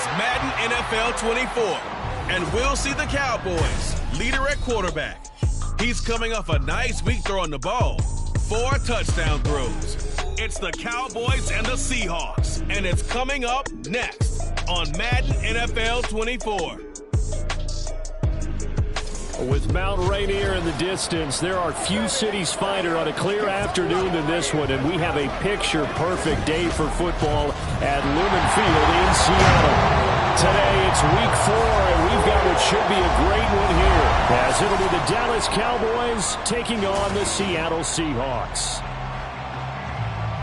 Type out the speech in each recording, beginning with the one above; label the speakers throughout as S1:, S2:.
S1: It's Madden NFL 24, and we'll see the Cowboys, leader at quarterback. He's coming off a nice week throwing the ball. 4 touchdown throws. It's the Cowboys and the Seahawks, and it's coming up next on Madden NFL 24.
S2: With Mount Rainier in the distance, there are few cities finer on a clear afternoon than this one, and we have a picture-perfect day for football at Lumen Field in Seattle. Today, it's week 4, and we've got what should be a great one here, as it'll be the Dallas Cowboys taking on the Seattle Seahawks.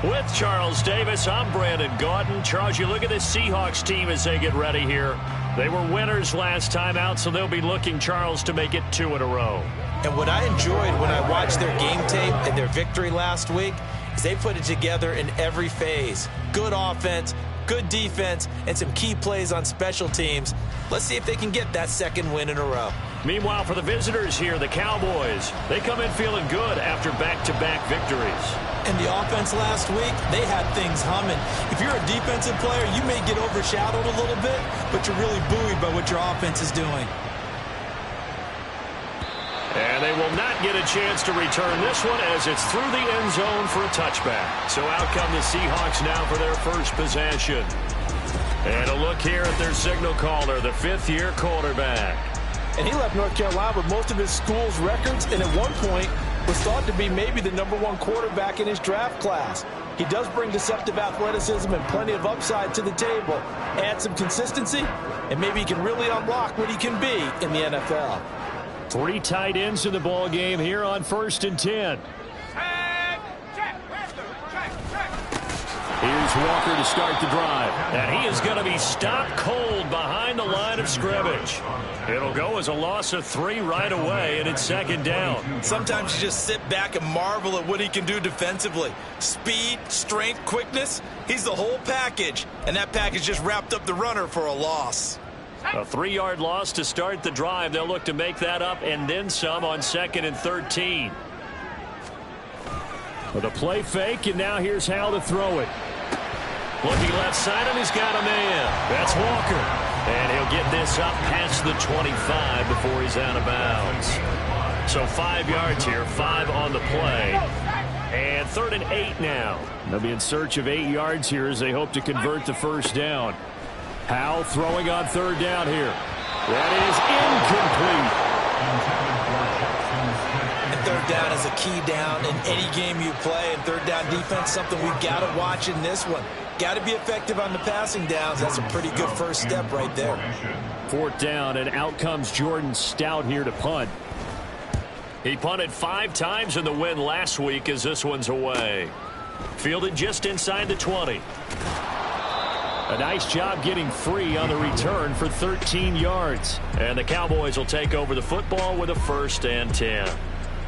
S3: With Charles Davis, I'm Brandon Gaudin. Charles, you look at this Seahawks team as they get ready here. They were winners last time out, so they'll be looking, Charles, to make it 2 in a row.
S4: And what I enjoyed when I watched their game tape and their victory last week is they put it together in every phase. Good offense, good defense, and some key plays on special teams. Let's see if they can get that 2nd win in a row.
S3: Meanwhile, for the visitors here, the Cowboys, they come in feeling good after back-to-back victories.
S4: And the offense last week, they had things humming. If you're a defensive player, you may get overshadowed a little bit, but you're really buoyed by what your offense is doing.
S3: And they will not get a chance to return this one as it's through the end zone for a touchback. So out come the Seahawks now for their first possession. And a look here at their signal caller, the 5th-year quarterback.
S5: And he left North Carolina with most of his school's records, and at one point was thought to be maybe the #1 quarterback in his draft class. He does bring deceptive athleticism and plenty of upside to the table. Add some consistency, and maybe he can really unlock what he can be in the NFL.
S2: 3 tight ends in the ball game here on 1st and 10. Here's Walker to start the drive.
S3: And he is going to be stopped cold behind the line of scrimmage. It'll go as a loss of 3 right away, and it's 2nd down.
S4: Sometimes you just sit back and marvel at what he can do defensively. Speed, strength, quickness, he's the whole package. And that package just wrapped up the runner for a loss.
S3: A 3-yard loss to start the drive. They'll look to make that up and then some on 2nd and 13.
S2: With a play fake, and now here's how to throw it.
S3: Looking left side, and he's got a man. That's Walker. And he'll get this up past the 25 before he's out of bounds. So 5 yards here, 5 on the play. And 3rd and 8 now.
S2: They'll be in search of 8 yards here as they hope to convert the first down. Powell throwing on 3rd down here. That is incomplete.
S4: And 3rd down is a key down in any game you play. And 3rd down defense, something we've got to watch in this one. Got to be effective on the passing downs. That's a pretty good first step right there.
S2: 4th down, and out comes Jordan Stout here to punt.
S3: He punted 5 times in the win last week as this one's away. Fielded just inside the 20.
S2: A nice job getting free on the return for 13 yards.
S3: And the Cowboys will take over the football with a 1st and 10.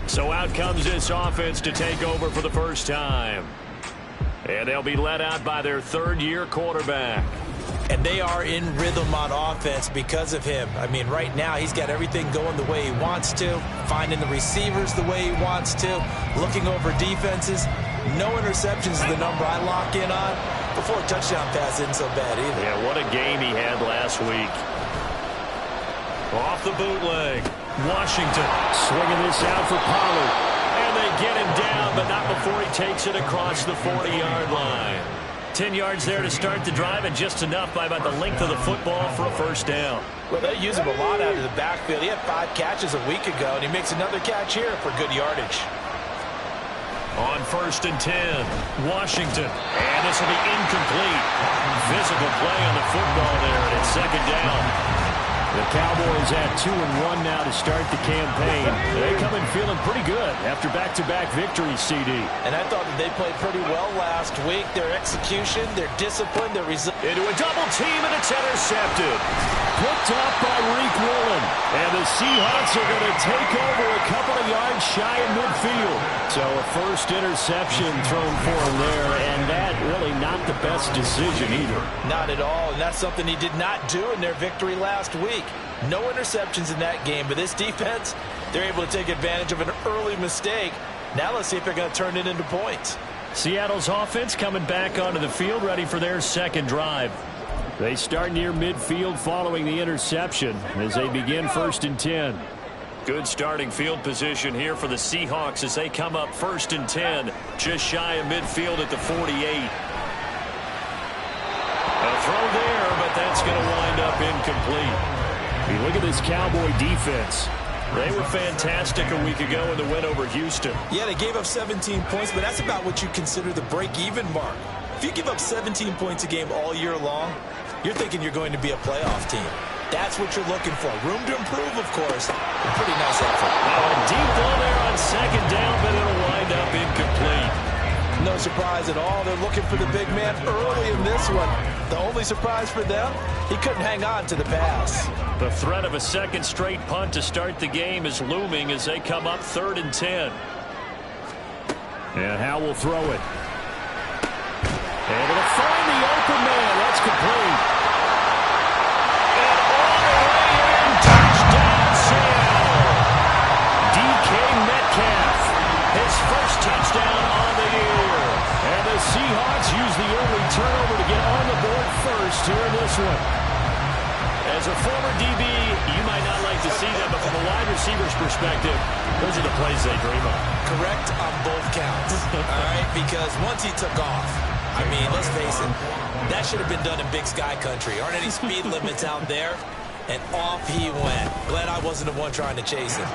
S3: So out comes this offense to take over for the first time. And they'll be led out by their 3rd-year quarterback.
S4: And they are in rhythm on offense because of him. I mean, right now he's got everything going the way he wants to, finding the receivers the way he wants to, looking over defenses. No interceptions is the number I lock in on. Before a touchdown pass isn't so bad either.
S3: Yeah, what a game he had last week. Off the bootleg. Washington
S2: swinging this out for Pollard.
S3: And they get him down, but not before he takes it across the 40-yard line. 10 yards there to start the drive, and just enough by about the length of the football for a 1st down.
S5: Well, they use him a lot out of the backfield. He had 5 catches a week ago, and he makes another catch here for good yardage.
S3: On 1st and 10, Washington. And this will be incomplete. Physical play on the football there, and it's 2nd down.
S2: The Cowboys at 2-1 now to start the campaign. They come in feeling pretty good after back-to-back victories, CD.
S5: And I thought that they played pretty well last week. Their execution, their discipline, their result.
S3: Into a double team, and it's intercepted.
S2: Picked up by Reek Woolen. And the Seahawks are going to take over a couple of yards shy of midfield. So a first interception thrown for him there, and that really not the best decision either.
S5: Not at all, and that's something he did not do in their victory last week. No interceptions in that game, but this defense, they're able to take advantage of an early mistake. Now let's see if they're going to turn it into points.
S3: Seattle's offense coming back onto the field, ready for their 2nd drive.
S2: They start near midfield following the interception as they begin 1st and 10.
S3: Good starting field position here for the Seahawks as they come up 1st and 10, just shy of midfield at the 48. A throw there, but that's going to wind up incomplete.
S2: You look at this Cowboy defense.
S3: They were fantastic a week ago in the win over Houston.
S4: Yeah, they gave up 17 points, but that's about what you consider the break-even mark. If you give up 17 points a game all year long, you're thinking you're going to be a playoff team. That's what you're looking for. Room to improve, of course. A pretty nice effort.
S3: Now a deep ball there on 2nd down, but it'll wind up incomplete.
S5: No surprise at all. They're looking for the big man early in this one. The only surprise for them, he couldn't hang on to the pass.
S3: The threat of a 2nd straight punt to start the game is looming as they come up 3rd and 10.
S2: And Howe will throw it. Able to find the open man. That's complete.
S3: And all the way in, touchdown Seattle. DK Metcalf, his first touchdown on the year.
S2: And the Seahawks use the early turnover to get on the board first here in this one.
S3: As a former DB, you might not like to see that, but from a wide receiver's perspective, those are the plays they dream of.
S4: Correct on both counts, all right? Because once he took off, I mean, let's face it, that should have been done in Big Sky Country. Aren't any speed limits out there? And off he went. Glad I wasn't the one trying to chase him.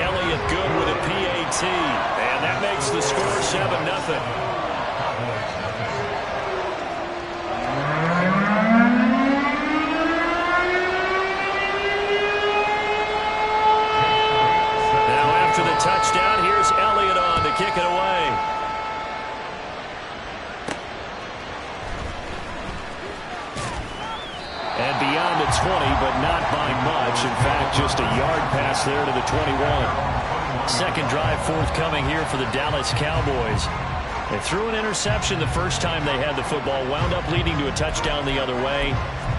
S3: Elliott good with a PAT, and that makes the score 7-0. Touchdown. Here's Elliott on to kick it away.
S2: And beyond the 20, but not by much. In fact, just a yard pass there to the 21.
S3: Second drive forthcoming here for the Dallas Cowboys. They threw an interception the first time they had the football, wound up leading to a touchdown the other way.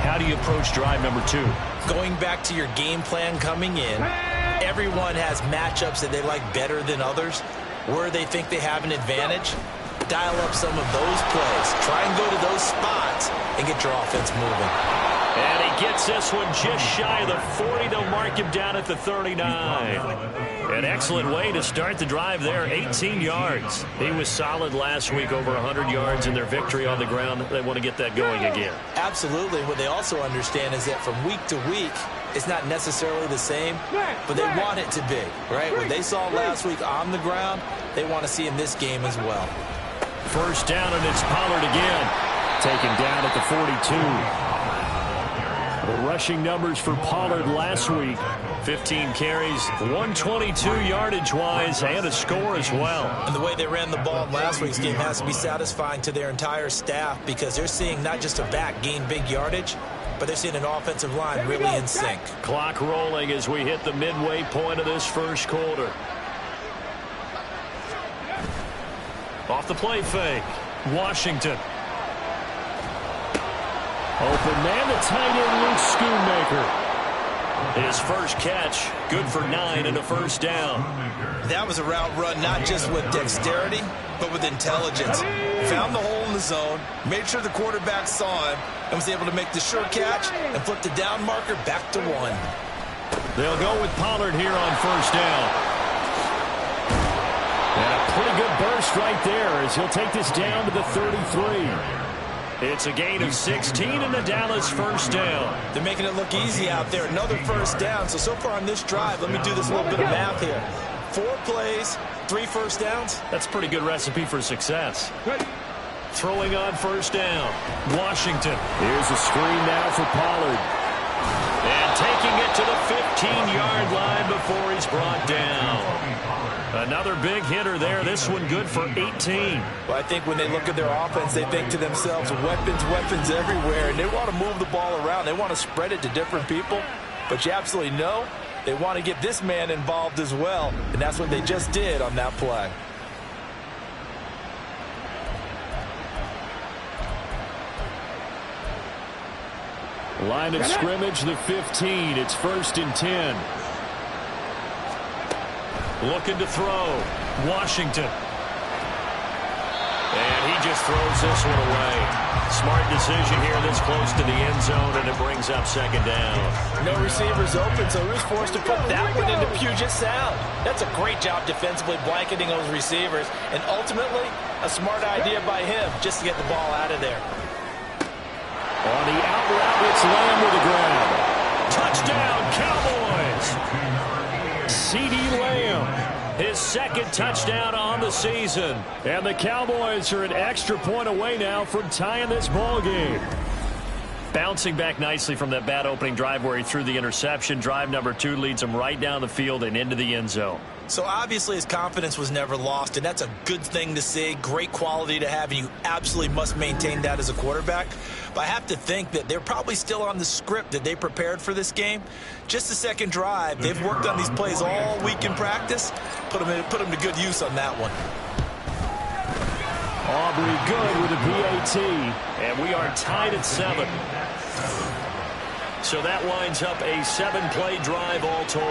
S3: How do you approach drive number 2?
S4: Going back to your game plan coming in, everyone has matchups that they like better than others. Where they think they have an advantage, dial up some of those plays. Try and go to those spots and get your offense moving.
S3: And he gets this one just shy of the 40. They'll mark him down at the 39. An excellent way to start the drive there, 18 yards. He was solid last week, over 100 yards in their victory on the ground. They want to get that going again.
S4: Absolutely. What they also understand is that from week to week, it's not necessarily the same, but they want it to be, right? What they saw last week on the ground, they want to see in this game as well.
S2: First down, and it's Pollard again. Taken down at the 42. The rushing numbers for Pollard last week.
S3: 15 carries, 122 yardage-wise, and a score as well.
S4: And the way they ran the ball in last week's game has to be satisfying to their entire staff because they're seeing not just a back gain big yardage, but they're seeing an offensive line really in sync.
S3: Clock rolling as we hit the midway point of this first quarter. Off the play fake, Washington.
S2: Open man, the tight end, Luke Schoonmaker.
S3: His first catch, good for 9 and a first down.
S4: That was a route run not just with dexterity, but with intelligence. Found the hole in the zone, made sure the quarterback saw him, and was able to make the sure catch and flip the down marker back to 1.
S2: They'll go with Pollard here on first down. And a pretty good burst right there as he'll take this down to the 33.
S3: It's a gain of 16 and the Dallas first down.
S4: They're making it look easy out there. Another first down. So far on this drive, let me do this little bit of math here. 4 plays, 3 first downs.
S3: That's a pretty good recipe for success. Throwing on first down, Washington.
S2: Here's a screen now for Pollard.
S3: And taking it to the 15-yard line before he's brought down. Another big hitter there. This one good for 18.
S5: Well, I think when they look at their offense, they think to themselves, weapons everywhere, and they want to move the ball around. They want to spread it to different people, but you absolutely know they want to get this man involved as well, and that's what they just did on that play.
S2: Line of scrimmage, the 15. It's 1st and 10.
S3: Looking to throw, Washington. And he just throws this one away. Smart decision here this close to the end zone, and it brings up second down.
S5: No receivers open, so he was forced to put that one into Puget Sound. That's a great job defensively blanketing those receivers, and ultimately, a smart idea by him just to get the ball out of there.
S2: On the out route, it's Lamb with the grab.
S3: Touchdown, Cowboys!
S2: CeeDee Lamb.
S3: His second touchdown on the season.
S2: And the Cowboys are an extra point away now from tying this ball game.
S3: Bouncing back nicely from that bad opening drive where he threw the interception. Drive number 2 leads him right down the field and into the end zone.
S4: So obviously his confidence was never lost, and that's a good thing to see, great quality to have, and you absolutely must maintain that as a quarterback. But I have to think that they're probably still on the script that they prepared for this game. Just the second drive, they've worked on these plays all week in practice. Put them to good use on that one.
S2: Aubrey good with a PAT.
S3: And we are tied at 7. So that winds up a 7-play drive all told.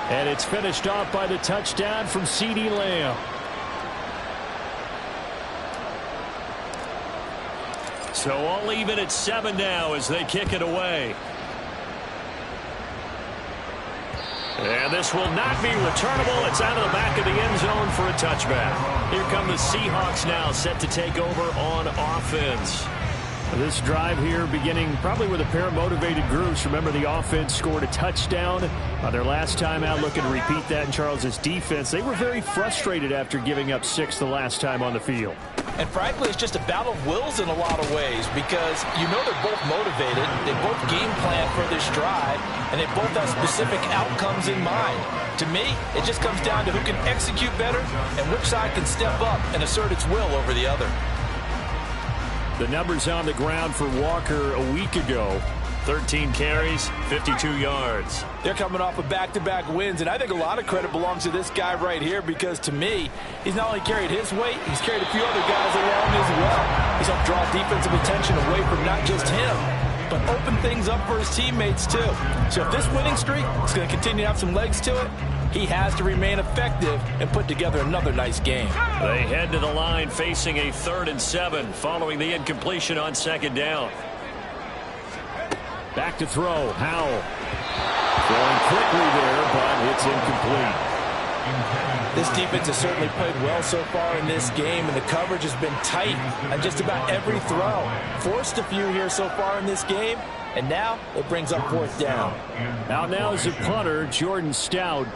S2: And it's finished off by the touchdown from CeeDee Lamb.
S3: So all even at 7 now as they kick it away. And this will not be returnable. It's out of the back of the end zone for a touchback. Here come the Seahawks now, set to take over on offense.
S2: This drive here beginning probably with a pair of motivated groups. Remember, the offense scored a touchdown their last time out. Looking to repeat that in Charles's defense. They were very frustrated after giving up 6 the last time on the field.
S5: And frankly, it's just a battle of wills in a lot of ways because you know they're both motivated. They both game plan for this drive, and they both have specific outcomes in mind. To me, it just comes down to who can execute better and which side can step up and assert its will over the other.
S2: The numbers on the ground for Walker a week ago.
S3: 13 carries, 52 yards.
S5: They're coming off of back-to-back wins, and I think a lot of credit belongs to this guy right here because, to me, he's not only carried his weight, he's carried a few other guys along as well. He's helped draw defensive attention away from not just him, but open things up for his teammates, too. So if this winning streak is going to continue to have some legs to it, he has to remain effective and put together another nice game.
S3: They head to the line facing a 3rd and 7 following the incompletion on second down.
S2: Back to throw. Howell. Throwing quickly there, but it's incomplete.
S5: This defense has certainly played well so far in this game, and the coverage has been tight on just about every throw. Forced a few here so far in this game, and now it brings up 4th down.
S2: Out now is the punter, Jordan Stout.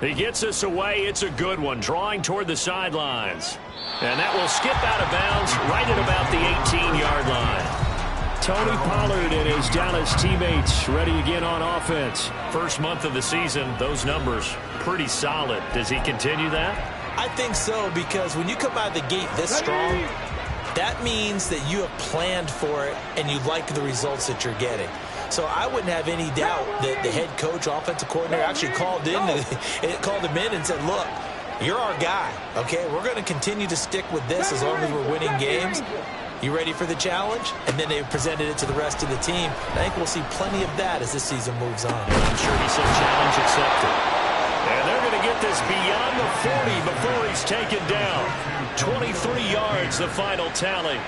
S3: He gets us away. It's a good one, drawing toward the sidelines. And that will skip out of bounds right at about the 18-yard line.
S2: Tony Pollard and his Dallas teammates ready again on offense.
S3: First month of the season, those numbers pretty solid. Does he continue that?
S4: I think so, because when you come out of the gate this strong, that means that you have planned for it and you like the results that you're getting. So I wouldn't have any doubt that the head coach, offensive coordinator, actually called him in and said, look, you're our guy, okay? We're going to continue to stick with this as long as we're winning games. You ready for the challenge? And then they presented it to the rest of the team. I think we'll see plenty of that as this season moves on.
S3: I'm sure he said challenge accepted. And they're going to get this beyond the 40 before he's taken down. 23 yards, the final tally.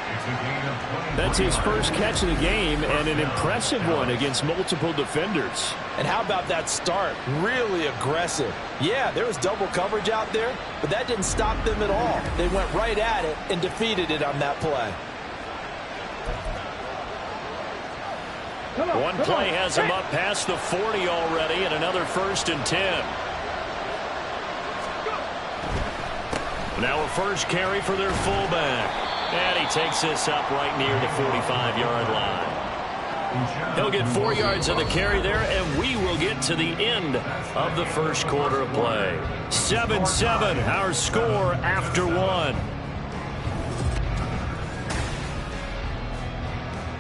S2: That's his first catch of the game and an impressive one against multiple defenders.
S5: And how about that start? Really aggressive. Yeah, there was double coverage out there, but that didn't stop them at all. They went right at it and defeated it on that play.
S3: One play has him up past the 40 already, and another 1st and 10. Now a first carry for their fullback. And he takes this up right near the 45-yard line. He'll get 4 yards on the carry there, and we will get to the end of the first quarter of play. 7-7, our score after 1.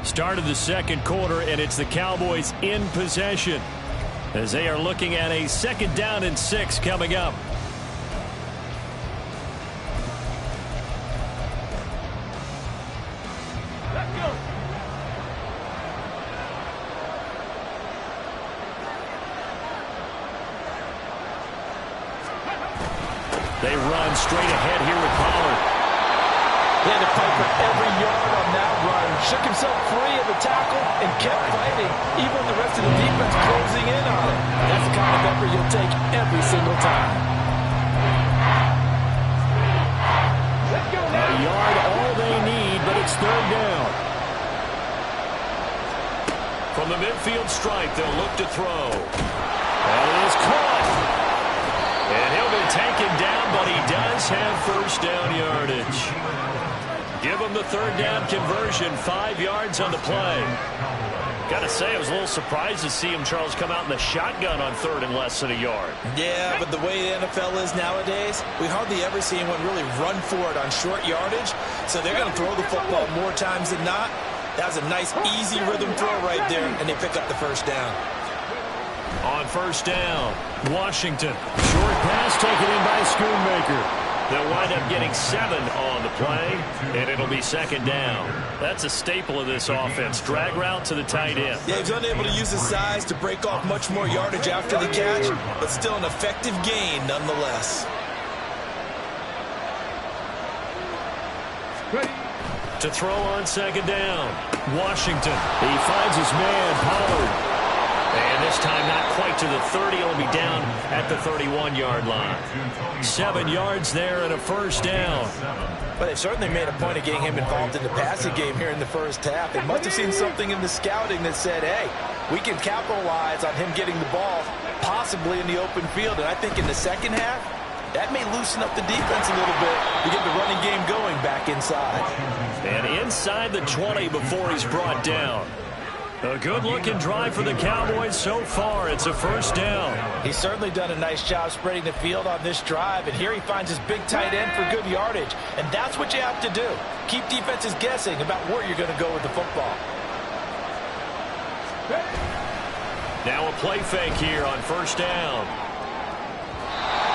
S3: Start of the second quarter, and it's the Cowboys in possession as they are looking at a 2nd down and 6 coming up. They run
S2: straight ahead here with Pollard.
S5: He had to fight for every yard on that run. Shook himself free of the tackle and kept fighting, even with the rest of the defense closing in on him. That's the kind of effort you'll take every single time.
S2: A yard, all they need, but it's third down.
S3: From the midfield stripe, they'll look to throw. And it is caught. And he'll be taken down, but he does have first down yardage. Give him the third down conversion, 5 yards on the play. Got to say, I was a little surprised to see him, Charles, come out in the shotgun on third and less than a yard.
S4: Yeah, but the way the NFL is nowadays, we hardly ever see anyone really run for it on short yardage. So they're going to throw the football more times than not. That was a nice, easy rhythm throw right there, and they pick up the first down.
S3: On first down, Washington.
S2: Short pass taken in by Schoonmaker.
S3: They'll wind up getting 7 on the play, and it'll be second down. That's a staple of this offense. Drag route to the tight end.
S4: Yeah, he's unable to use his size to break off much more yardage after the catch, but still an effective gain nonetheless.
S3: To throw on second down, Washington.
S2: He finds his man, Pollard.
S3: And this time not quite to the 30. He'll be down at the 31-yard line. 7 yards there and a first down.
S5: But they've certainly made a point of getting him involved in the passing game here in the first half. They must have seen something in the scouting that said, hey, we can capitalize on him getting the ball, possibly in the open field. And I think in the second half, that may loosen up the defense a little bit to get the running game going back inside.
S3: And inside the 20 before he's brought down. A good-looking drive for the Cowboys so far. It's a first down.
S5: He's certainly done a nice job spreading the field on this drive, and here he finds his big tight end for good yardage. And that's what you have to do. Keep defenses guessing about where you're going to go with the football.
S3: Now a play fake here on first down.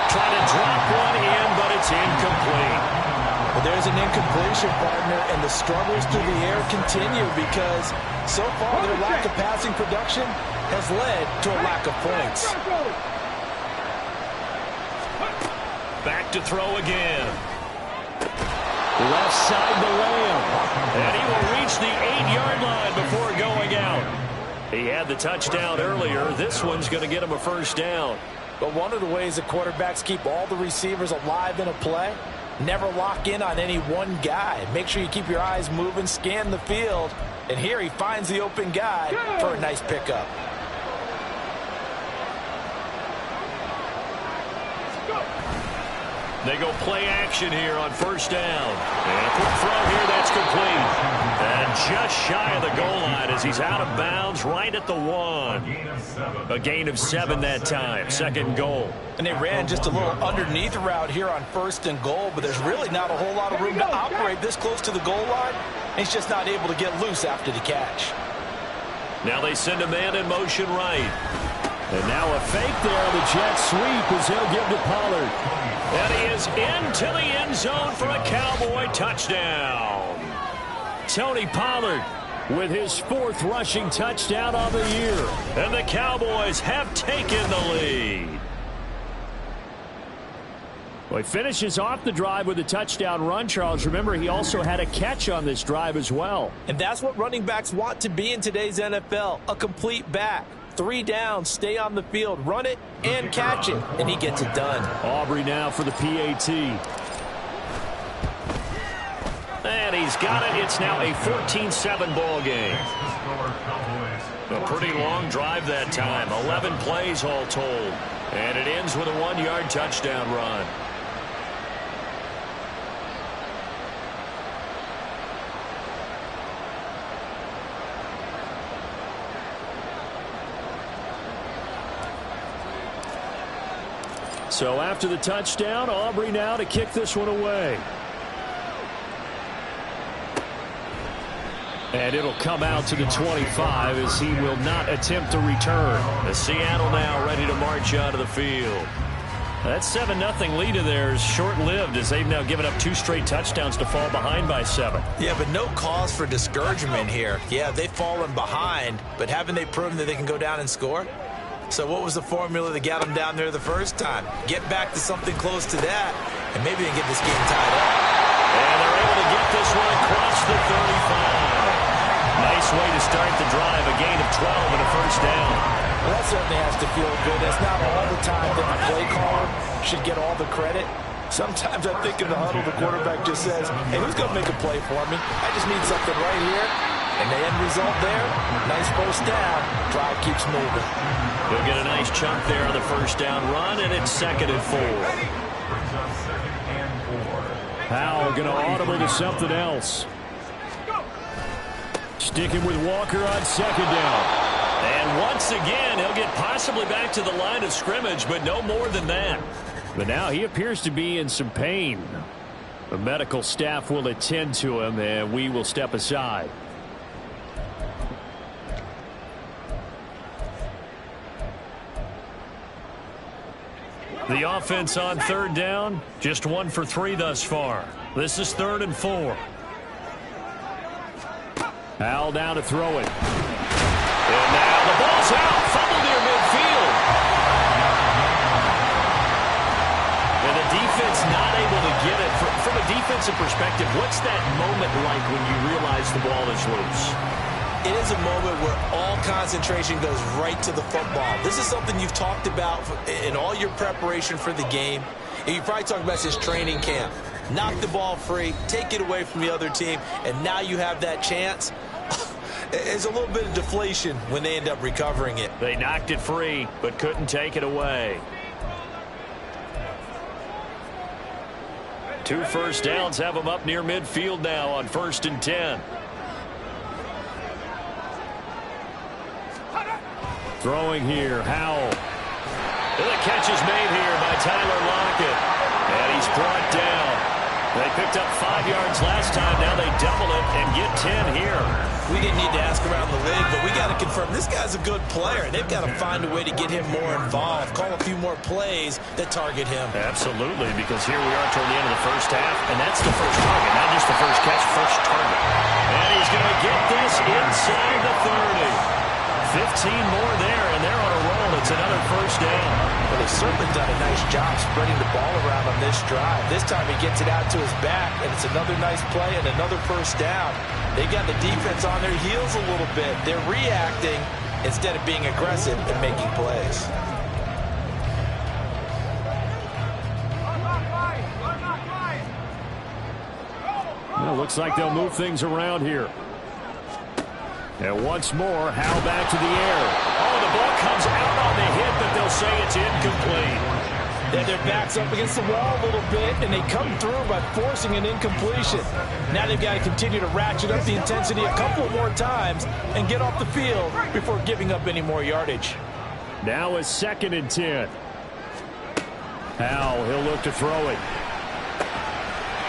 S3: Trying to drop one in, but it's incomplete.
S5: Well, there's an incompletion, partner, and the struggles through the air continue because so far their lack of passing production has led to a lack of points.
S3: Back to throw again.
S2: Left side to Lamb.
S3: And he will reach the 8-yard line before going out. He had the touchdown earlier. This one's going to get him a first down.
S5: But one of the ways the quarterbacks keep all the receivers alive in a play, never lock in on any one guy. Make sure you keep your eyes moving, scan the field. And here he finds the open guy for a nice pickup.
S3: They go play action here on first down. And a quick throw here that's complete. And just shy of the goal line as he's out of bounds right at the 1. A gain of 7 that time. Second goal.
S5: And they ran just a little underneath route here on first and goal, but there's really not a whole lot of room to operate this close to the goal line. He's just not able to get loose after the catch.
S3: Now they send a man in motion right.
S2: And now a fake there on the jet sweep as he'll give to Pollard.
S3: And he is into the end zone for a Cowboy touchdown.
S2: Tony Pollard with his 4th rushing touchdown on the year.
S3: And the Cowboys have taken the lead.
S2: Well, he finishes off the drive with a touchdown run, Charles. Remember, he also had a catch on this drive as well.
S5: And that's what running backs want to be in today's NFL, a complete back. 3 downs, stay on the field, run it, and catch it. And he gets it done.
S2: Aubrey now for the PAT.
S3: And he's got it. It's now a 14-7 ball game. A pretty long drive that time. 11 plays all told. And it ends with a 1-yard touchdown run.
S2: So after the touchdown, Aubrey now to kick this one away. And it'll come out to the 25 as he will not attempt to return.
S3: The Seattle now ready to march out of the field. That 7-0 lead of theirs short-lived as they've now given up 2 straight touchdowns to fall behind by 7.
S4: Yeah, but no cause for discouragement here. Yeah, they've fallen behind, but haven't they proven that they can go down and score? So what was the formula that got them down there the first time? Get back to something close to that, and maybe they can get this game tied up.
S3: And they're able to get this one across the 35. Nice way to start the drive, a gain of 12 and a first down.
S5: Well, that certainly has to feel good. It's not all the time that the play caller should get all the credit. Sometimes I think in the huddle, the quarterback just says, hey, who's going to make a play for me? I just need something right here. And the end result there, nice first down. Drive keeps moving.
S3: They'll get a nice chunk there on the first down run, and it's 2nd and 4.
S2: Howell going to audible to something else. Sticking with Walker on 2nd down.
S3: And once again, he'll get possibly back to the line of scrimmage, but no more than that.
S2: But now he appears to be in some pain. The medical staff will attend to him, and we will step aside.
S3: The offense on 3rd down, just 1 for 3 thus far. This is 3rd and 4.
S2: Howell down to throw it.
S3: And now the ball's out. Fumble near midfield. And the defense not able to get it. From a defensive perspective, what's that moment like when you realize the ball is loose?
S4: It is a moment where all concentration goes right to the football. This is something you've talked about in all your preparation for the game. And you probably talked about this training camp. Knock the ball free, take it away from the other team, and now you have that chance. There's a little bit of deflation when they end up recovering it.
S3: They knocked it free, but couldn't take it away. 2 first downs have them up near midfield now on 1st and 10.
S2: Throwing here, Howell.
S3: And the catch is made here by Tyler Lockett. And he's brought down. They picked up 5 yards last time. Now they double it and get 10 here.
S4: We didn't need to ask around the league, but we got to confirm this guy's a good player. They've got to find a way to get him more involved, call a few more plays that target him.
S3: Absolutely, because here we are toward the end of the first half, and that's the first target, not just the first catch, first target. And he's going to get this inside the 30. 15 more there, and they're on a roll. It's another first down.
S4: Well, they've certainly done a nice job spreading the ball around on this drive. This time he gets it out to his back, and it's another nice play and another first down. They got the defense on their heels a little bit. They're reacting instead of being aggressive and making plays.
S2: Well, looks like they'll move things around here. And once more, Howell back to the air.
S3: Oh, the ball comes out on the hit, but they'll say it's incomplete.
S5: Then their backs up against the wall a little bit, and they come through by forcing an incompletion. Now they've got to continue to ratchet up the intensity a couple more times and get off the field before giving up any more yardage.
S2: Now is 2nd and 10. Howell, he'll look to throw it.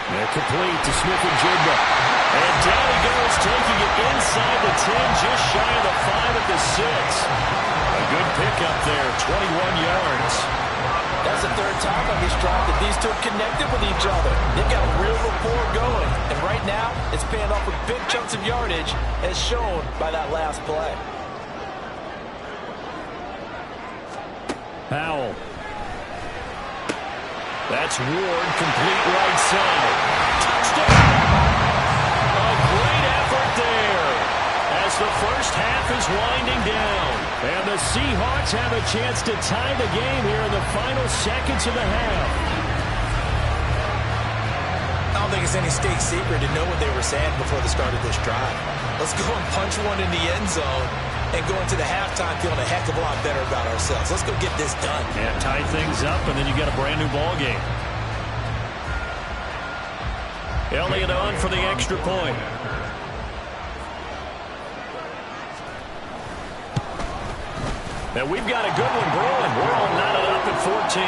S2: They're complete to Smith-Njigba.
S3: And down he goes, taking it inside the 10, just shy of the 5 at the 6. A good pickup there, 21 yards.
S5: That's the 3rd time on this drive that these two have connected with each other. They've got a real rapport going. And right now, it's paying off with big chunks of yardage, as shown by that last play.
S2: Howell.
S3: That's Ward, complete right side. Touchdown! A great effort there as the first half is winding down.
S2: And the Seahawks have a chance to tie the game here in the final seconds of the half.
S4: I don't think it's any state secret to know what they were saying before the start of this drive. Let's go and punch one in the end zone and go into the halftime feeling a heck of a lot better about ourselves. Let's go get this done.
S3: Yeah, tie things up, and then you got a brand new ball game. Elliott on for the extra point. And we've got a good one brewing. We're all knotted up at 14.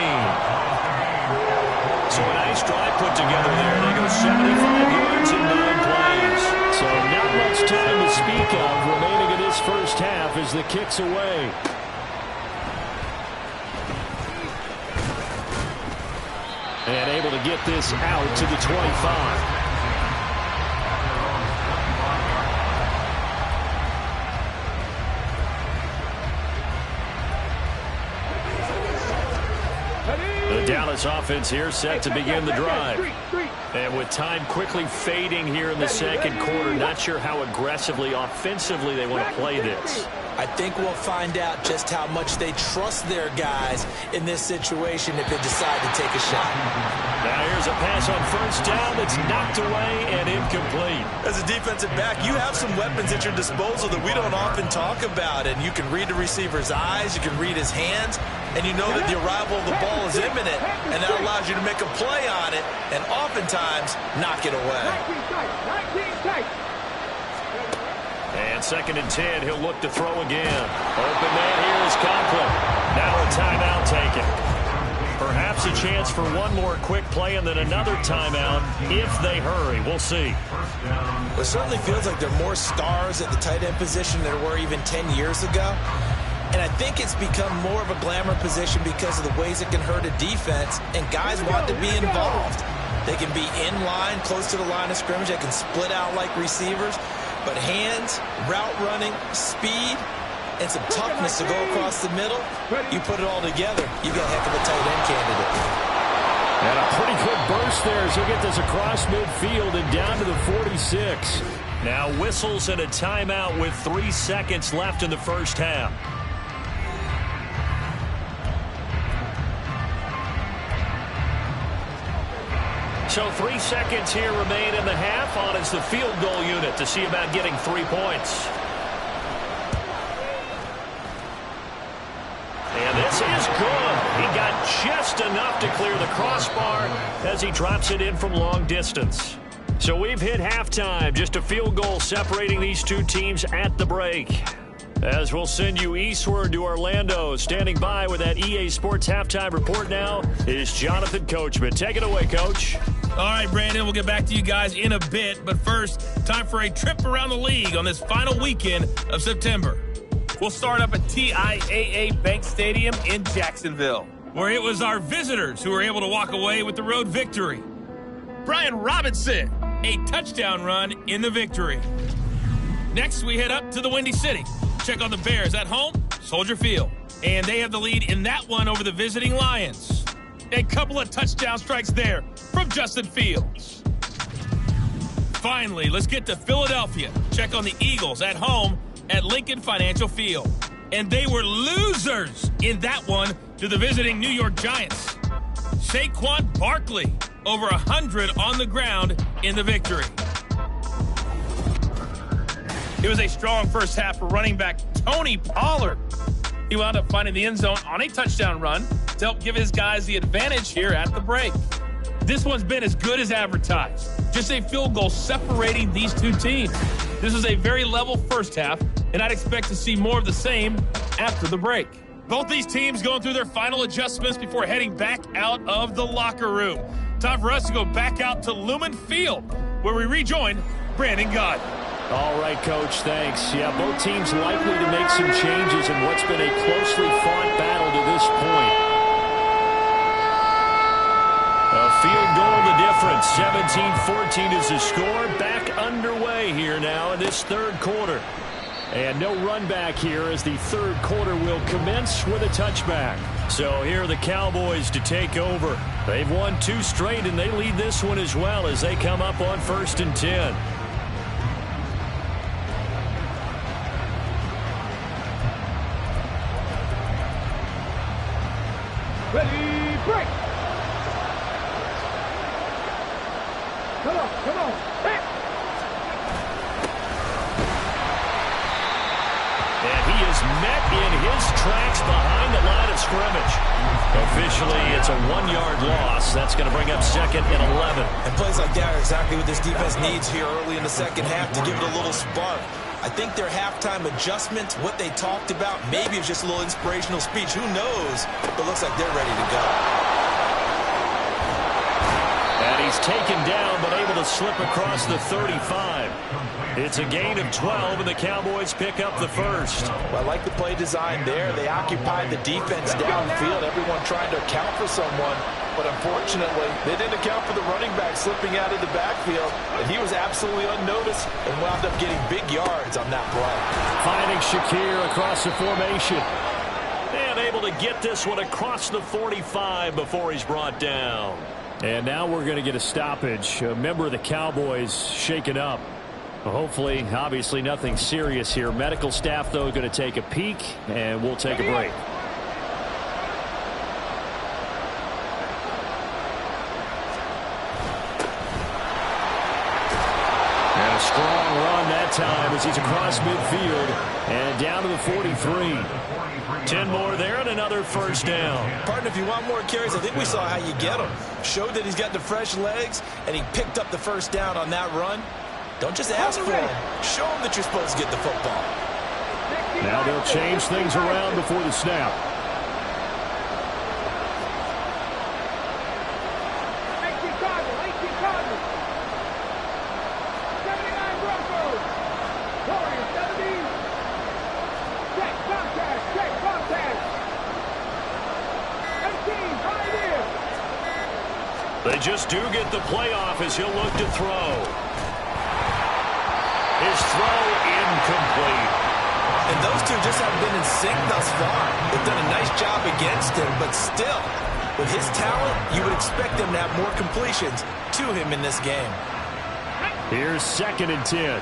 S3: So a nice drive put together there. They go 75 yards in 9 plays.
S2: So not much time to speak of remaining in this first half as the kick's away. And able to get this out to the 25. The Dallas
S3: This offense here set to begin the drive. And with time quickly fading here in the second quarter, not sure how aggressively, offensively they want to play this.
S4: I think we'll find out just how much they trust their guys in this situation if they decide to take a shot.
S3: Now here's a pass on first down that's knocked away and incomplete.
S4: As a defensive back, you have some weapons at your disposal that we don't often talk about. And you can read the receiver's eyes, you can read his hands, and you know that the arrival of the ball is imminent. And that allows you to make a play on it and oftentimes knock it away.
S3: And 2nd and 10, he'll look to throw again. Open man here is Conklin. Now a timeout taken. Perhaps a chance for one more quick play and then another timeout if they hurry. We'll see.
S4: Well, it certainly feels like there are more stars at the tight end position than there were even 10 years ago. And I think it's become more of a glamour position because of the ways it can hurt a defense, and guys want to be involved. They can be in line, close to the line of scrimmage. They can split out like receivers. But hands, route running, speed, and some toughness to go across the middle, you put it all together, you got a heck of a tight end candidate.
S2: And a pretty good burst there as he'll get this across midfield and down to the 46.
S3: Now whistles and a timeout with 3 seconds left in the first half. So 3 seconds here remain in the half on as the field goal unit to see about getting 3 points. And this is good. He got just enough to clear the crossbar as he drops it in from long distance. So we've hit halftime. Just a field goal separating these two teams at the break. As we'll send you eastward to Orlando. Standing by with that EA Sports halftime report now is Jonathan Coachman. Take it away, Coach.
S6: All right, Brandon, we'll get back to you guys in a bit. But first, time for a trip around the league on this final weekend of September. We'll start up at TIAA Bank Stadium in Jacksonville, where it was our visitors who were able to walk away with the road victory. Brian Robinson, a touchdown run in the victory. Next, we head up to the Windy City. Check on the Bears at home, Soldier Field. And they have the lead in that one over the visiting Lions. A couple of touchdown strikes there from Justin Fields. Finally, let's get to Philadelphia. Check on the Eagles at home at Lincoln Financial Field. And they were losers in that one to the visiting New York Giants. Saquon Barkley, over 100 on the ground in the victory. It was a strong first half for running back Tony Pollard. He wound up finding the end zone on a touchdown run to help give his guys the advantage here at the break. This one's been as good as advertised. Just a field goal separating these two teams. This is a very level first half, and I'd expect to see more of the same after the break. Both these teams going through their final adjustments before heading back out of the locker room. Time for us to go back out to Lumen Field, where we rejoin Brandon Gott.
S2: All right, Coach, thanks. Yeah, both teams likely to make some changes in what's been a closely fought battle to this point. A field goal the difference. 17-14 is the score. Back underway here now in this third quarter. And no run back here as the third quarter will commence with a touchback. So here are the Cowboys to take over. They've won 2 straight, and they lead this one as well as they come up on 1st and 10.
S7: Ready, break! Come on, hey!
S3: And he is met in his tracks behind the line of scrimmage. Officially, it's a 1-yard loss. That's going to bring up 2nd and 11.
S4: And plays like that are exactly what this defense needs here early in the second half to give it a little spark. I think their halftime adjustments, what they talked about, maybe it's just a little inspirational speech. Who knows? But looks like they're ready to go.
S3: And he's taken down, but able to slip across the 35. It's a gain of 12, and the Cowboys pick up the first.
S5: Well, I like the play design there. They occupied the defense downfield, everyone trying to account for someone. But unfortunately, they didn't account for the running back slipping out of the backfield, and he was absolutely unnoticed and wound up getting big yards on that play.
S2: Finding Shakir across the formation.
S3: And able to to get this one across the 45 before he's brought down.
S2: And now we're going to get a stoppage. A member of the Cowboys shaken up. Hopefully, obviously nothing serious here. Medical staff, though, going to take a peek, and we'll take a break. And a strong run that time as he's across midfield and down to the 43.
S3: 10 more there and another first down.
S4: Partner, if you want more carries, I think we saw how you get him. Showed that he's got the fresh legs, and he picked up the first down on that run. Don't just ask for him. Show him that you're supposed to get the football.
S2: Now they'll change things around before the snap.
S3: They just do get the playoff as he'll look to throw. His throw incomplete.
S4: And those two just haven't been in sync thus far. They've done a nice job against him, but still, with his talent, you would expect them to have more completions to him in this game.
S2: Here's 2nd and 10.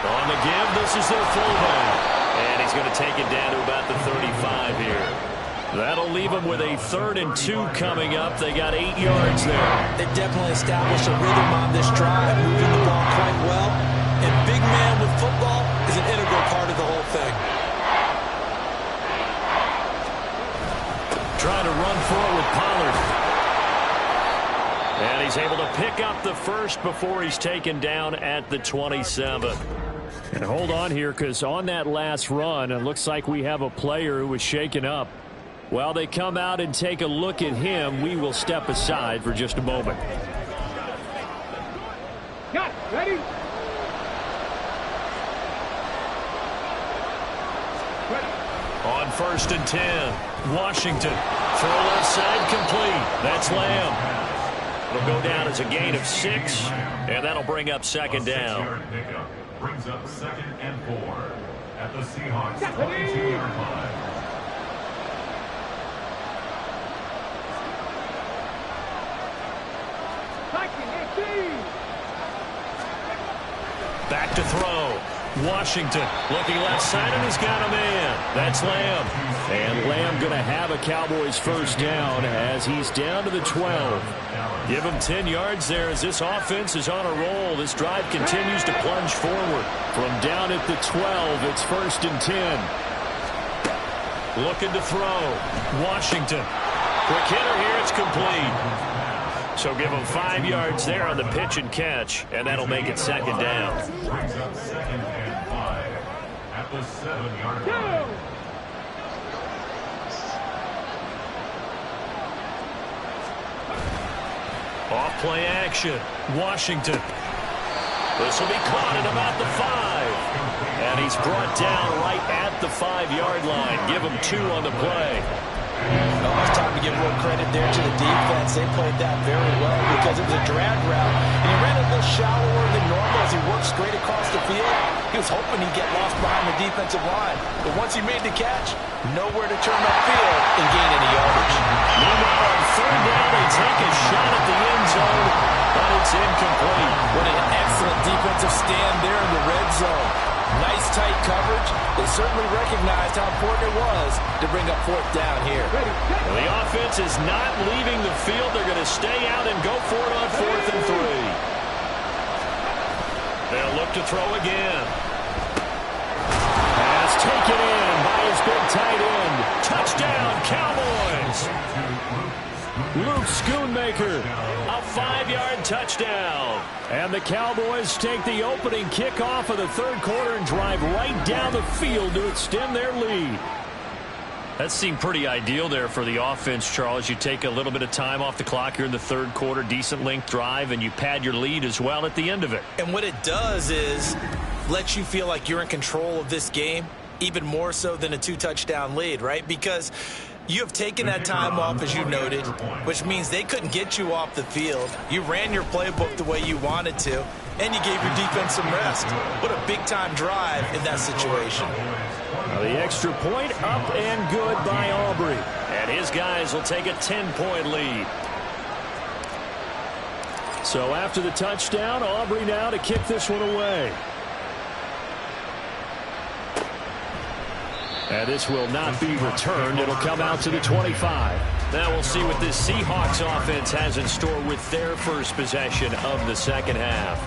S3: On the give, this is their fullback. And he's going to take it down to about the 35 here. That'll leave them with a 3rd and 2 coming up. They got 8 yards there.
S4: They definitely established a rhythm on this drive, moving the ball quite well. And big man with football is an integral part of the whole thing.
S3: Trying to run for it with Pollard. And he's able to pick up the first before he's taken down at the 27.
S2: And hold on here, because on that last run, it looks like we have a player who was shaken up. While they come out and take a look at him, we will step aside for just a moment.
S7: Got ready.
S3: On 1st and 10, Washington. Throw left side complete. That's Lamb. It'll go down as a gain of 6, and that'll bring up 2nd down.
S8: Brings up 2nd and 4 at the Seahawks 22-yard line.
S3: Back to throw. Washington looking left side, and he's got a man. That's Lamb.
S2: And Lamb going to have a Cowboys first down as he's down to the 12.
S3: Give him 10 yards there as this offense is on a roll. This drive continues to plunge forward.
S2: From down at the 12, it's 1st and 10.
S3: Looking to throw. Washington. Quick hitter here. It's complete. So give him 5 yards there on the pitch and catch, and that'll make it 2nd down.
S8: Brings up 2nd and 5 at the 7-yard line.
S3: Off play action. Washington. This will be caught at about the 5. And he's brought down right at the 5-yard line. Give him 2 on the play.
S4: Oh, it's time to give a little credit there to the defense. They played that very well because it was a drag route. And he ran a little shallower than normal as he worked straight across the field. He was hoping he'd get lost behind the defensive line. But once he made the catch, nowhere to turn upfield and gain any yardage.
S3: Meanwhile, on 3rd down, they take a shot at the end zone, but it's incomplete.
S4: What an excellent defensive stand there in the red zone. Nice tight coverage. They certainly recognized how important it was to bring up 4th down here.
S3: Well, the offense is not leaving the field. They're going to stay out and go for it on 4th and 3. They'll look to throw again.
S2: Pass taken in by his big tight end.
S3: Touchdown, Cowboys.
S2: Luke Schoonmaker.
S3: A 5-yard touchdown.
S2: And the Cowboys take the opening kickoff of the 3rd quarter and drive right down the field to extend their lead.
S3: That seemed pretty ideal there for the offense, Charles. You take a little bit of time off the clock here in the 3rd quarter, decent length drive, and you pad your lead as well at the end of it.
S4: And what it does is let you feel like you're in control of this game, even more so than a 2-touchdown lead, right? Because You have taken that time off, as you noted, which means they couldn't get you off the field. You ran your playbook the way you wanted to, and you gave your defense some rest. What a big-time drive in that situation.
S2: The extra point up and good by Aubrey.
S3: And his guys will take a 10-point lead.
S2: So after the touchdown, Aubrey now to kick this one away. And this will not be returned. It'll come out to the 25.
S3: Now we'll see what this Seahawks offense has in store with their first possession of the second half.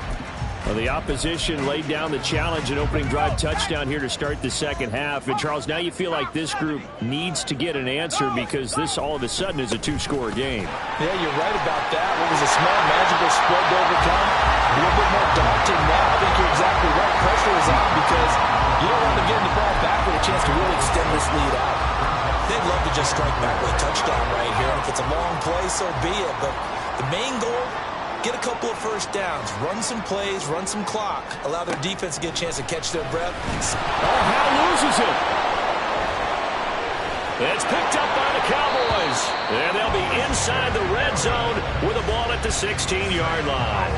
S2: Well, the opposition laid down the challenge and opening drive touchdown here to start the second half. And, Charles, now you feel like this group needs to get an answer because this all of a sudden is a two-score game.
S5: Yeah, you're right about that. What was a small, magical spread to overcome? A little bit more daunting now. I think you're exactly right. Pressure is on because you don't want them getting the ball back with a chance to really extend this lead out.
S4: They'd love to just strike back with a touchdown right here. And if it's a long play, so be it. But the main goal, get a couple of first downs, run some plays, run some clock, allow their defense to get a chance to catch their breath.
S2: Hal loses it.
S3: It's picked up by the Cowboys. And they'll be inside the red zone with the ball at the 16-yard line.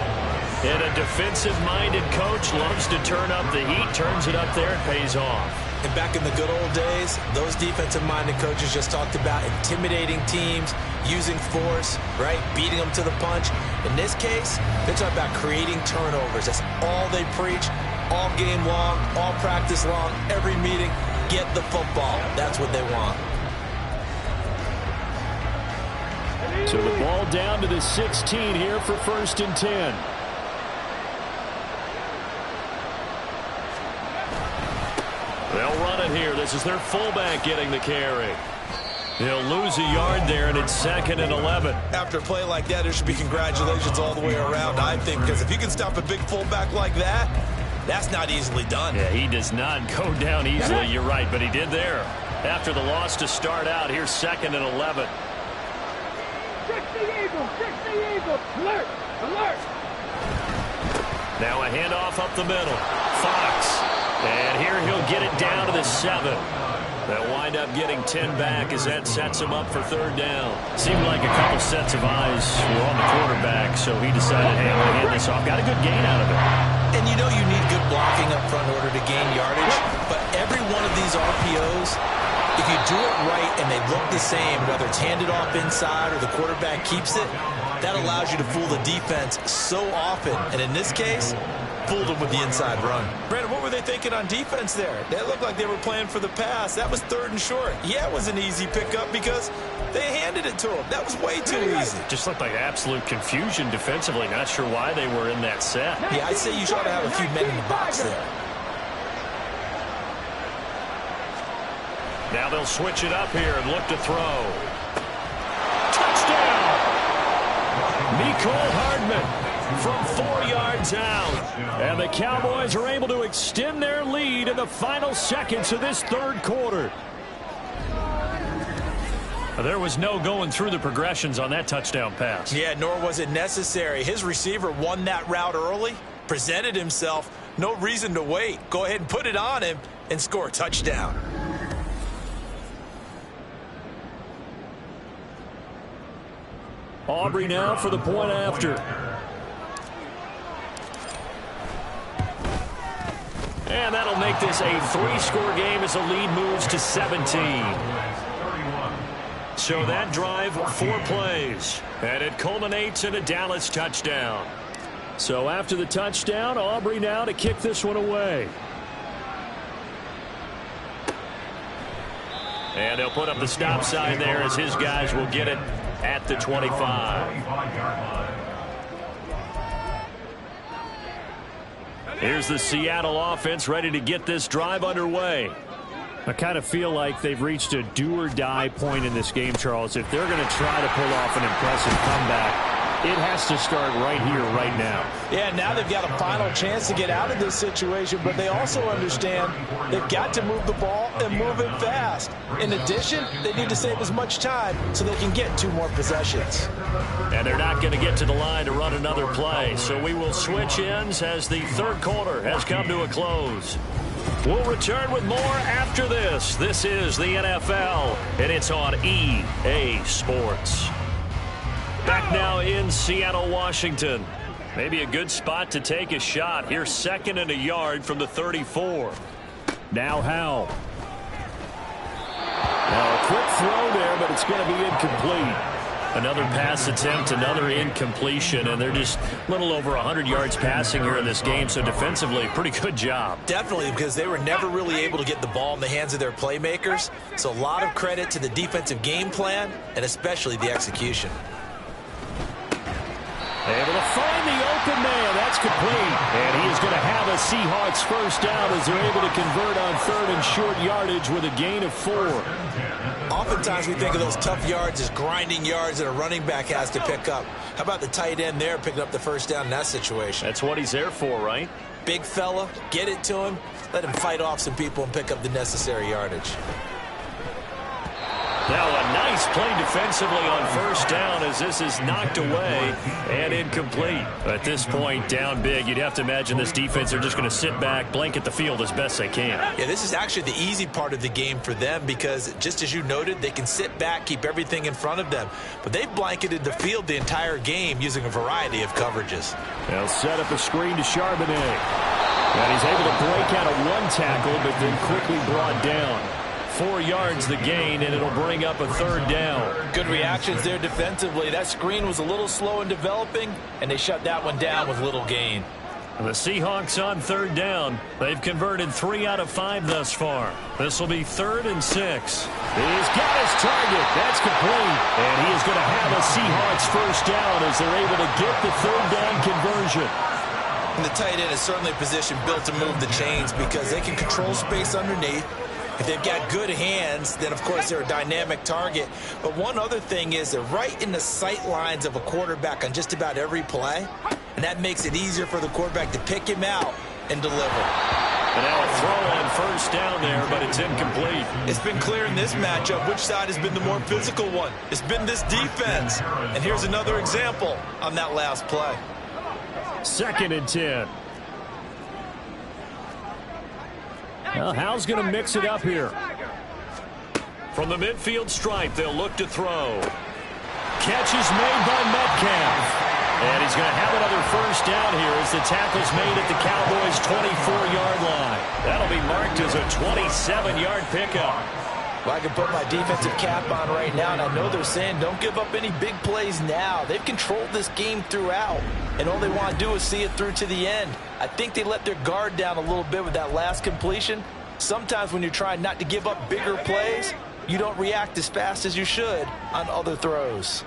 S3: And a defensive-minded coach loves to turn up the heat, turns it up there, and pays off.
S4: And back in the good old days, those defensive-minded coaches just talked about intimidating teams, using force, right, beating them to the punch. In this case, they're talking about creating turnovers. That's all they preach, all game long, all practice long, every meeting. Get the football. That's what they want.
S2: So the ball down to the 16 here for 1st and 10.
S3: They'll run it here. This is their fullback getting the carry. He'll lose a yard there, and it's 2nd and 11.
S4: After a play like that, there should be congratulations all the way around, I think, because if you can stop a big fullback like that, that's not easily done.
S3: Yeah, he does not go down easily, you're right, but he did there. After the loss to start out, here's 2nd and 11.
S7: 60 Eagles, 60 Eagles, alert, alert.
S3: Now a handoff up the middle. Fox. And here he'll get it down to the 7. They'll wind up getting 10 back as that sets him up for 3rd down. Seemed like a couple sets of eyes were on the quarterback, so he decided, hey, I'm going to hand this off. Got a good gain out of it.
S4: And you know you need good blocking up front in order to gain yardage, but every one of these RPOs, if you do it right and they look the same, whether it's handed off inside or the quarterback keeps it, that allows you to fool the defense so often. And in this case, fooled them with the inside run. Brandon, what were they thinking on defense there? They looked like they were playing for the pass. That was 3rd and short. Yeah, it was an easy pickup because they handed it to him. That was way too easy.
S3: Just looked like absolute confusion defensively. Not sure why they were in that set.
S4: Yeah, I'd say you ought to have a few men in the box there.
S3: Now they'll switch it up here and look to throw. Touchdown! Mecole Hardman from 4 yards out.
S2: And the Cowboys are able to extend their lead in the final seconds of this 3rd quarter.
S3: There was no going through the progressions on that touchdown pass.
S4: Yeah, nor was it necessary. His receiver won that route early, presented himself. No reason to wait. Go ahead and put it on him and score a touchdown.
S2: Aubrey now for the point after.
S3: And that'll make this a 3-score game as the lead moves to 17. So that drive, 4 plays. And it culminates in a Dallas touchdown.
S2: So after the touchdown, Aubrey now to kick this one away.
S3: And they'll put up the stop sign there as his guys will get it at the 25. Here's the Seattle offense ready to get this drive underway.
S2: I kind of feel like they've reached a do-or-die point in this game, Charles. If they're going to try to pull off an impressive comeback, it has to start right here, right now.
S5: Yeah, now they've got a final chance to get out of this situation, but they also understand they've got to move the ball and move it fast. In addition, they need to save as much time so they can get 2 more possessions.
S3: And they're not going to get to the line to run another play, so we will switch ends as the 3rd quarter has come to a close. We'll return with more after this. This is the NFL, and it's on EA Sports. Back now in Seattle, Washington. Maybe a good spot to take a shot. Here's 2nd and a yard from the 34.
S2: Now Howell. Now a quick throw there, but it's going to be incomplete.
S3: Another pass attempt, another incompletion, and they're just a little over 100 yards passing here in this game, so defensively, pretty good job.
S4: Definitely, because they were never really able to get the ball in the hands of their playmakers, so a lot of credit to the defensive game plan, and especially the execution.
S2: Able to find the open man. That's complete. And he is going to have a Seahawks first down as they're able to convert on 3rd and short yardage with a gain of 4.
S4: Oftentimes we think of those tough yards as grinding yards that a running back has to pick up. How about the tight end there picking up the first down in that situation?
S3: That's what he's there for, right?
S4: Big fella, get it to him, let him fight off some people and pick up the necessary yardage.
S3: Now a nice play defensively on first down as this is knocked away and incomplete. At this point, down big, you'd have to imagine this defense are just going to sit back, blanket the field as best they can.
S4: Yeah, this is actually the easy part of the game for them because, just as you noted, they can sit back, keep everything in front of them. But they've blanketed the field the entire game using a variety of coverages.
S2: They'll set up a screen to Charbonnet. And he's able to break out of one tackle, but then quickly brought down.
S3: 4 yards the gain, and it'll bring up a 3rd down.
S5: Good reactions there defensively. That screen was a little slow in developing, and they shut that one down with little gain.
S3: The Seahawks on 3rd down. They've converted 3 out of 5 thus far. This will be 3rd and 6.
S2: He's got his target. That's complete. And he is going to have a Seahawks first down as they're able to get the 3rd down conversion.
S4: And the tight end is certainly a position built to move the chains because they can control space underneath. If they've got good hands, then, of course, they're a dynamic target. But one other thing is they're right in the sight lines of a quarterback on just about every play, and that makes it easier for the quarterback to pick him out and deliver.
S3: And now a throw on first down there, but it's incomplete.
S5: It's been clear in this matchup which side has been the more physical one. It's been this defense. And here's another example on that last play.
S2: 2nd and 10. Well, Howell's going to mix it up here.
S3: From the midfield stripe, they'll look to throw. Catch is made by Metcalf. And he's going to have another first down here as the tackle's made at the Cowboys' 24-yard line. That'll be marked as a 27-yard pickup.
S5: Well, I can put my defensive cap on right now, and I know they're saying don't give up any big plays now. They've controlled this game throughout, and all they want to do is see it through to the end. I think they let their guard down a little bit with that last completion. Sometimes when you're trying not to give up bigger plays, you don't react as fast as you should on other throws.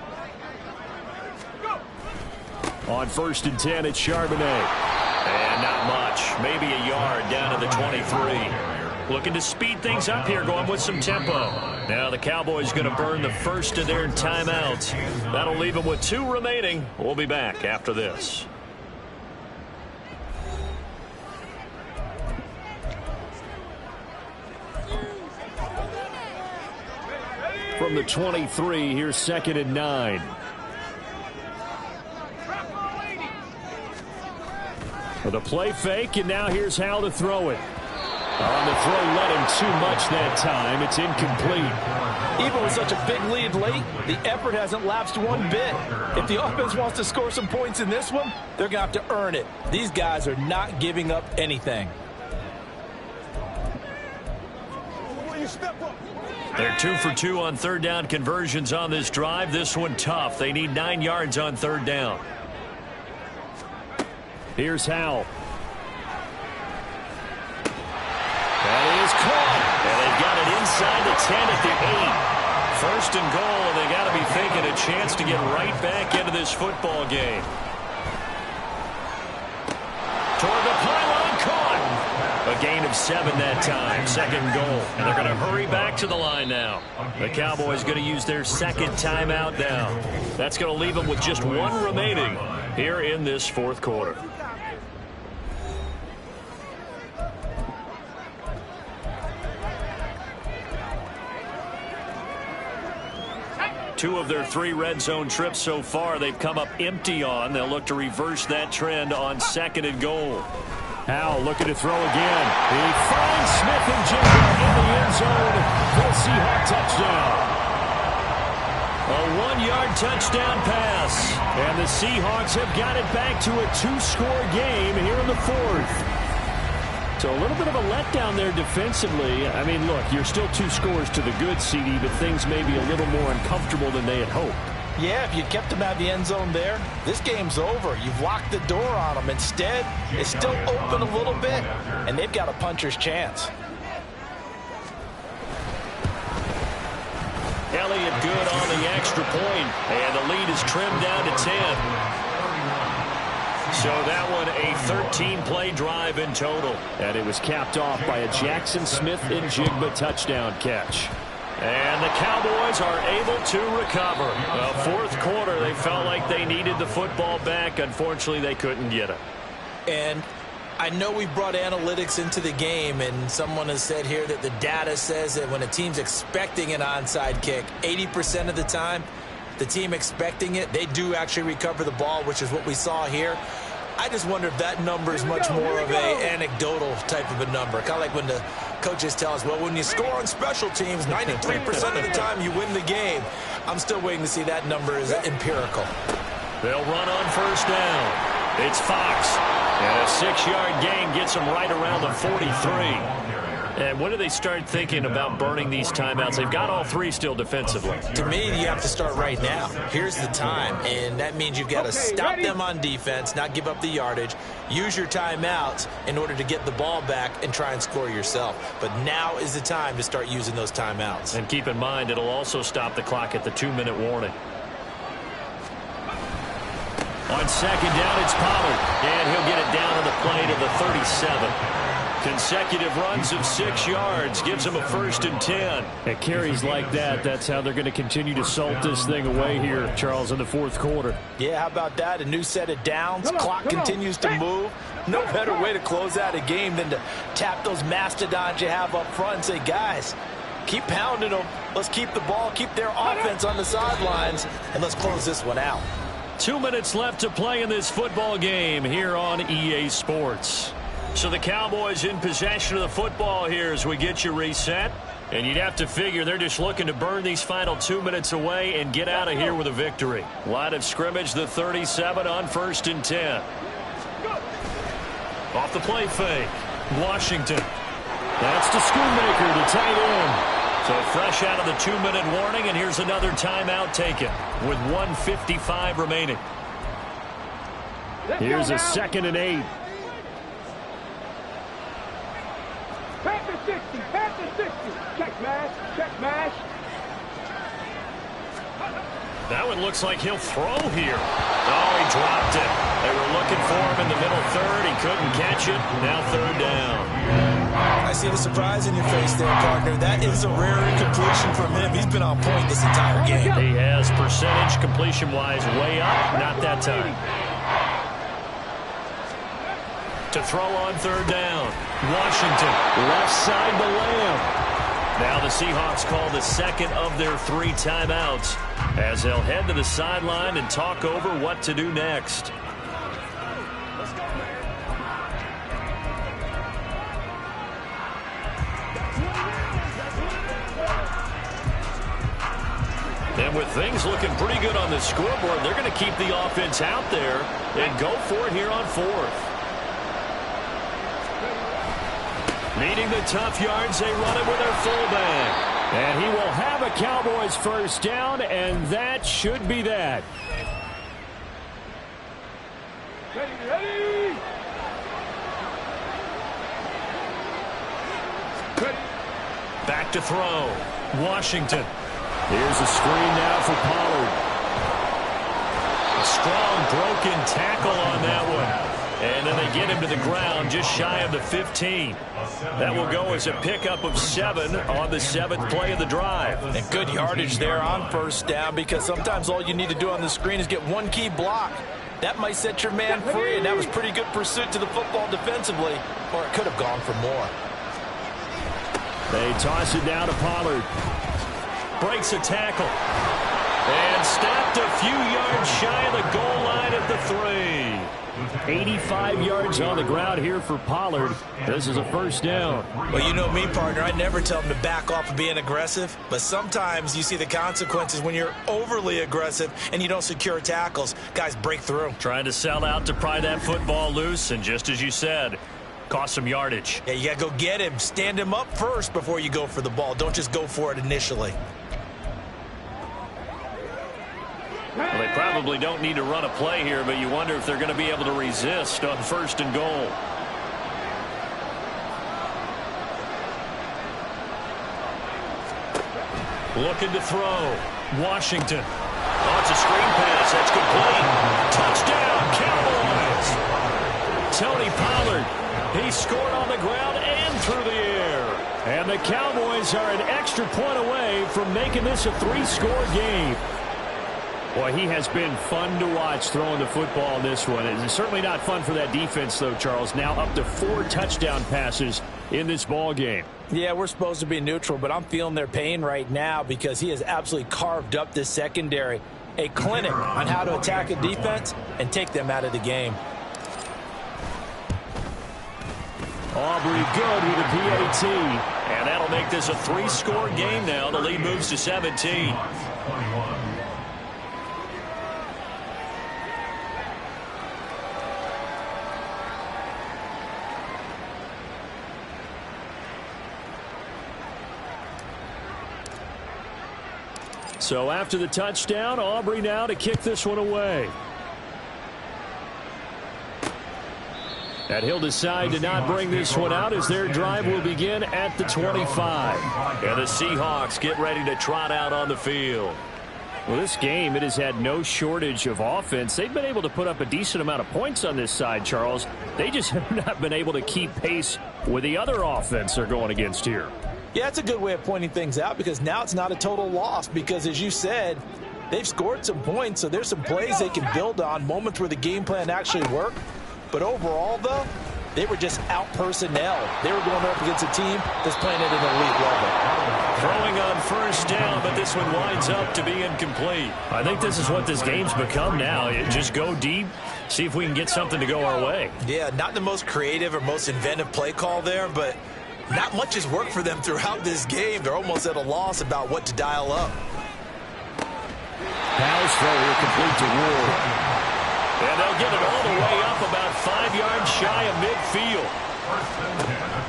S2: On 1st and 10, it's Charbonnet.
S3: And not much. Maybe a yard down to the 23. Looking to speed things up here, going with some tempo. Now the Cowboys going to burn the first of their timeouts. That'll leave them with 2 remaining. We'll be back after this.
S2: From the 23, here's 2nd and 9. With a play fake, and now here's Howell to throw it. On the throw, led him too much that time. It's incomplete.
S5: Even with such a big lead late, the effort hasn't lapsed one bit. If the offense wants to score some points in this one, they're going to have to earn it. These guys are not giving up anything.
S3: They're 2 for 2 on 3rd down conversions on this drive. This one tough. They need 9 yards on 3rd down.
S2: Here's Howell. That is caught.
S3: And they've got it inside the 10 at the 8. 1st and goal, and they got to be thinking a chance to get right back into this football game. Toward the pylon, caught. A gain of 7 that time. 2nd goal. And they're going to hurry back to the line now. The Cowboys going to use their 2nd timeout now. That's going to leave them with just 1 remaining here in this 4th quarter. Two of their 3 red zone trips so far, they've come up empty on. They'll look to reverse that trend on 2nd and goal.
S2: Howell looking to throw again. He finds Smith and Jigba in the end zone for the Seahawk touchdown. A 1-yard touchdown pass. And the Seahawks have got it back to a 2-score game here in the fourth. So a little bit of a letdown there defensively. I mean, look, you're still 2 scores to the good, CD, but things may be a little more uncomfortable than they had hoped.
S5: Yeah, if you kept them out of the end zone there, this game's over. You've locked the door on them. Instead, it's still open a little bit, and they've got a puncher's chance.
S3: Elliott good on the extra point, and the lead is trimmed down to 10. So that one a 13-play drive in total.
S2: And it was capped off by a Jackson Smith and Jigba touchdown catch.
S3: And the Cowboys are able to recover. Fourth quarter, they felt like they needed the football back. Unfortunately, they couldn't get it.
S5: And I know we brought analytics into the game, and someone has said here that the data says that when a team's expecting an onside kick, 80% of the time, the team expecting it, they do actually recover the ball, which is what we saw here. I just wonder if that number is much more of an anecdotal type of a number. Kind of like when the coaches tell us, well, when you score on special teams, 93% of the time you win the game. I'm still waiting to see that number is empirical.
S3: They'll run on first down. It's Fox. And a 6-yard gain gets them right around the 43. And when do they start thinking about burning these timeouts? They've got all 3 still defensively.
S5: To me, you have to start right now. Here's the time, and that means you've got to stop them on defense, not give up the yardage, use your timeouts in order to get the ball back and try and score yourself. But now is the time to start using those timeouts.
S3: And keep in mind, it'll also stop the clock at the 2-minute warning. On second down, it's Pollard, and he'll get it down on the play to the 37. Consecutive runs of 6 yards gives them a 1st and 10.
S2: At carries like that, that's how they're going to continue to salt this thing away here, Charles, in the fourth quarter.
S5: Yeah, how about that? A new set of downs. Clock continues to move. No better way to close out a game than to tap those mastodons you have up front and say, guys, keep pounding them. Let's keep the ball, keep their offense on the sidelines, and let's close this one out.
S3: 2 minutes left to play in this football game here on EA Sports. So the Cowboys in possession of the football here as we get you reset. And you'd have to figure they're just looking to burn these final 2 minutes away and get out of here with a victory. Line of scrimmage, the 37 on 1st and 10. Off the play fake. Washington.
S2: That's to Schoonmaker, the tight end.
S3: So fresh out of the 2-minute warning, and here's another timeout taken with 1:55 remaining.
S2: Here's a 2nd and 8.
S7: Pass the 60, pass the 60. Check mash, check mash.
S3: That one looks like he'll throw here. Oh, he dropped it. They were looking for him in the middle third. He couldn't catch it. Now 3rd down.
S5: I see the surprise in your face there, partner. That is a rare incompletion from him. He's been on point this entire game.
S3: He has percentage completion-wise way up. Not that time. To throw on 3rd down. Washington.
S2: Left side to Lamb.
S3: Now the Seahawks call the 2nd of their 3 timeouts as they'll head to the sideline and talk over what to do next. And with things looking pretty good on the scoreboard, they're going to keep the offense out there and go for it here on 4th. Needing the tough yards, they run it with their fullback.
S2: And he will have a Cowboys 1st down, and that should be that.
S7: Ready.
S3: Back to throw. Washington.
S2: Here's a screen now for Pollard.
S3: A strong broken tackle on that one. And then they get him to the ground just shy of the 15. That will go as a pickup of 7 on the 7th play of the drive.
S5: And good yardage there on 1st down, because sometimes all you need to do on the screen is get one key block. That might set your man free, and that was pretty good pursuit to the football defensively, or it could have gone for more.
S2: They toss it down to Pollard.
S3: Breaks a tackle. And stopped a few yards shy of the goal line at the 3.
S2: 85 yards on the ground here for Pollard. This is a first down.
S4: Well, you know me, partner. I never tell them to back off of being aggressive, but sometimes you see the consequences when you're overly aggressive and you don't secure tackles. Guys break through.
S3: Trying to sell out to pry that football loose, and just as you said, cost some yardage.
S4: Yeah, you got to go get him. Stand him up first before you go for the ball. Don't just go for it initially.
S3: Well, they probably don't need to run a play here, but you wonder if they're going to be able to resist on 1st and goal. Looking to throw. Washington. Oh, it's a screen pass. That's complete. Touchdown, Cowboys. Tony Pollard. He scored on the ground and through the air.
S2: And the Cowboys are an extra point away from making this a 3-score game. Boy, he has been fun to watch throwing the football in this one. It's certainly not fun for that defense, though, Charles. Now up to 4 touchdown passes in this ball game.
S5: Yeah, we're supposed to be neutral, but I'm feeling their pain right now because he has absolutely carved up this secondary. A clinic on how to attack a defense and take them out of the game.
S2: Aubrey good with a PAT.
S3: And that'll make this a 3-score game now. The lead moves to 17.
S2: So after the touchdown, Aubrey now to kick this one away. And he'll decide to not bring this one out as their drive will begin at the 25.
S3: And the Seahawks get ready to trot out on the field.
S2: Well, this game, it has had no shortage of offense. They've been able to put up a decent amount of points on this side, Charles. They just have not been able to keep pace with the other offense they're going against here.
S5: Yeah, it's a good way of pointing things out because now it's not a total loss because, as you said, they've scored some points, so there's some plays they can build on, moments where the game plan actually worked. But overall, though, they were just out-personnel. They were going up against a team that's playing at an elite level.
S3: Throwing on 1st down, but this one winds up to be incomplete.
S2: I think this is what this game's become now. Just go deep, see if we can get something to go our way.
S4: Yeah, not the most creative or most inventive play call there, but not much has worked for them throughout this game. They're almost at a loss about what to dial up.
S2: Pass throw here complete to Ward.
S3: And they'll get it all the way up about 5 yards shy of midfield.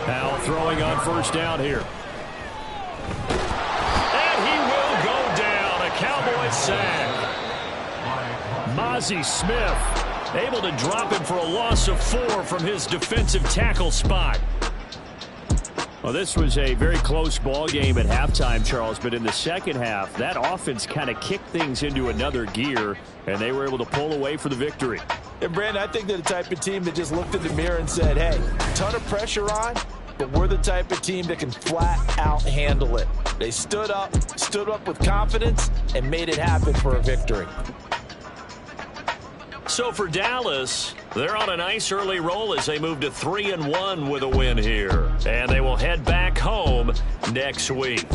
S2: Powell throwing on 1st down here.
S3: And he will go down. A Cowboys sack.
S2: Mozzie Smith able to drop him for a loss of 4 from his defensive tackle spot. Well, this was a very close ball game at halftime, Charles, but in the second half, that offense kind of kicked things into another gear, and they were able to pull away for the victory.
S5: And, Brandon, I think they're the type of team that just looked in the mirror and said, hey, ton of pressure on, but we're the type of team that can flat out handle it. They stood up with confidence, and made it happen for a victory.
S3: So for Dallas, they're on a nice early roll as they move to 3-1 with a win here. And they will head back home next week.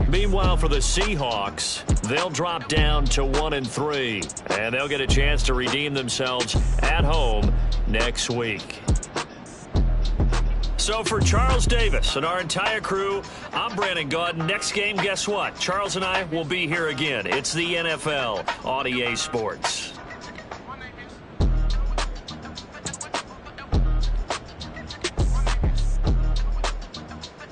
S3: Meanwhile, for the Seahawks, they'll drop down to 1-3. And they'll get a chance to redeem themselves at home next week. So for Charles Davis and our entire crew, I'm Brandon Gaudin. Next game, guess what? Charles and I will be here again. It's the NFL on EA Sports.